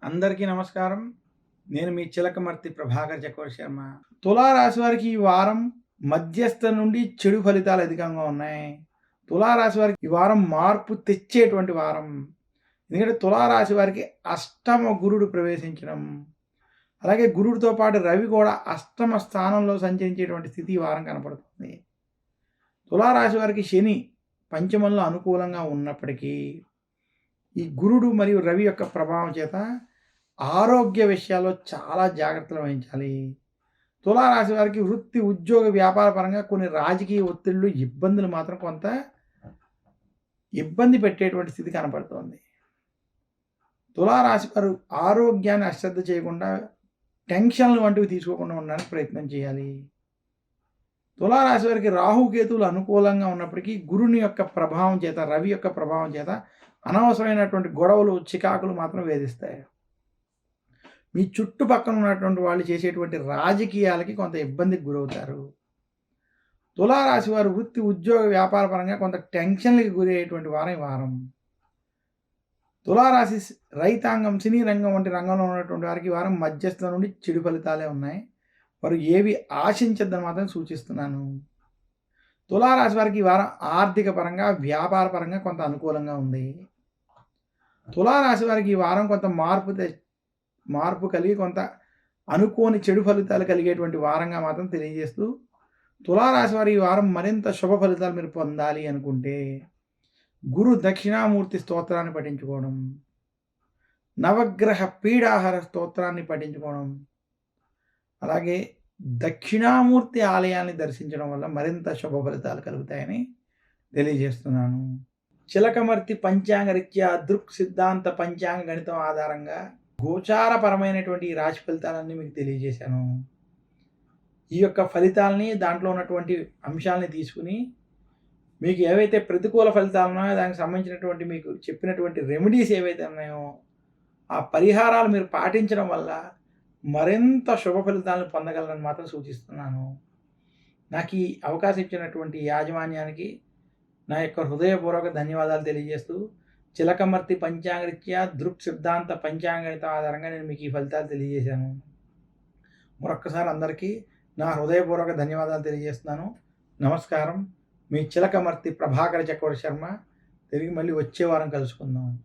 అందరికీ నమస్కారం. నేను మీ చిలకమర్తి ప్రభాకర్ చక్రవర్తి శర్మ. తులారాశి వారికి ఈ వారం మధ్యస్థ నుండి చెడు ఫలితాలు అధికంగా ఉన్నాయి. తులారాశి వారికి ఈ వారం మార్పు తెచ్చేటువంటి వారం. ఎందుకంటే తులారాశి వారికి అష్టమ గురుడు ప్రవేశించడం, అలాగే గురుడితో పాటు రవి కూడా అష్టమ స్థానంలో సంచరించేటువంటి స్థితి ఈ వారం కనపడుతుంది. తులారాశి వారికి శని పంచమంలో అనుకూలంగా ఉన్నప్పటికీ ఈ గురుడు మరియు రవి యొక్క ప్రభావం చేత ఆరోగ్య విషయాల్లో చాలా జాగ్రత్తలు వహించాలి. తులారాశి వారికి వృత్తి, ఉద్యోగ, వ్యాపార పరంగా కొన్ని రాజకీయ ఒత్తిళ్ళు, ఇబ్బందులు మాత్రం కొంత ఇబ్బంది పెట్టేటువంటి స్థితి కనపడుతోంది. తులారాశి వారు ఆరోగ్యాన్ని అశ్రద్ధ చేయకుండా, టెన్షన్లు వంటివి తీసుకోకుండా ఉండడానికి ప్రయత్నం చేయాలి. తులారాశి వారికి రాహుకేతువులు అనుకూలంగా ఉన్నప్పటికీ గురుని యొక్క ప్రభావం చేత, రవి యొక్క ప్రభావం చేత అనవసరమైనటువంటి గొడవలు, చికాకులు మాత్రం వేధిస్తాయి. మీ చుట్టుపక్కల ఉన్నటువంటి వాళ్ళు చేసేటువంటి రాజకీయాలకి కొంత ఇబ్బందికి గురవుతారు. తులారాశి వారు వృత్తి, ఉద్యోగ, వ్యాపార పరంగా కొంత టెన్షన్లకి గురి అయ్యేటువంటి వారం ఈ వారం. తులారాశి రైతాంగం, సినీ రంగం వంటి రంగంలో ఉన్నటువంటి వారికి వారం మధ్యస్థ నుండి చెడు ఫలితాలే ఉన్నాయి. వారు ఏవి ఆశించద్దని మాత్రం సూచిస్తున్నాను. తులారాశి వారికి ఈ వారం ఆర్థిక పరంగా, వ్యాపార పరంగా కొంత అనుకూలంగా ఉంది. తులారాశి వారికి ఈ వారం కొంత మార్పు కలిగి కొంత అనుకోని చెడు ఫలితాలు కలిగేటువంటి వారంగా మాత్రం తెలియజేస్తూ, తులారాశి వారి ఈ వారం మరింత శుభ ఫలితాలు మీరు పొందాలి అనుకుంటే గురు దక్షిణామూర్తి స్తోత్రాన్ని పఠించుకోవడం, నవగ్రహ పీడాహార స్తోత్రాన్ని పఠించుకోవడం, అలాగే దక్షిణామూర్తి ఆలయాన్ని దర్శించడం వల్ల మరింత శుభ ఫలితాలు కలుగుతాయని తెలియజేస్తున్నాను. చిలకమర్తి పంచాంగ రీత్యా దృక్ సిద్ధాంత పంచాంగ గణితం ఆధారంగా గోచారపరమైనటువంటి ఈ రాశి ఫలితాలన్నీ మీకు తెలియజేశాను. ఈ యొక్క ఫలితాలని, దాంట్లో ఉన్నటువంటి అంశాలని తీసుకుని మీకు ఏవైతే ప్రతికూల ఫలితాలు ఉన్నాయో దానికి సంబంధించినటువంటి మీకు చెప్పినటువంటి రెమెడీస్ ఏవైతే ఉన్నాయో ఆ పరిహారాలు మీరు పాటించడం వల్ల మరింత శుభ ఫలితాలను పొందగలరని మాత్రం సూచిస్తున్నాను. నాకు ఈ అవకాశం ఇచ్చినటువంటి యాజమాన్యానికి నా యొక్క హృదయపూర్వక ధన్యవాదాలు తెలియజేస్తూ, చిలకమర్తి పంచాంగరీత్యా దృక్ సిద్ధాంత పంచాంగణిత ఆధారంగా నేను మీకు ఈ ఫలితాలు తెలియజేశాను. మరొక్కసారి అందరికీ నా హృదయపూర్వక ధన్యవాదాలు తెలియజేస్తున్నాను. నమస్కారం. మీ చిలకమర్తి ప్రభాకర్ చక్రవర్తి శర్మ. తిరిగి మళ్ళీ వచ్చే వారం కలుసుకుందాం.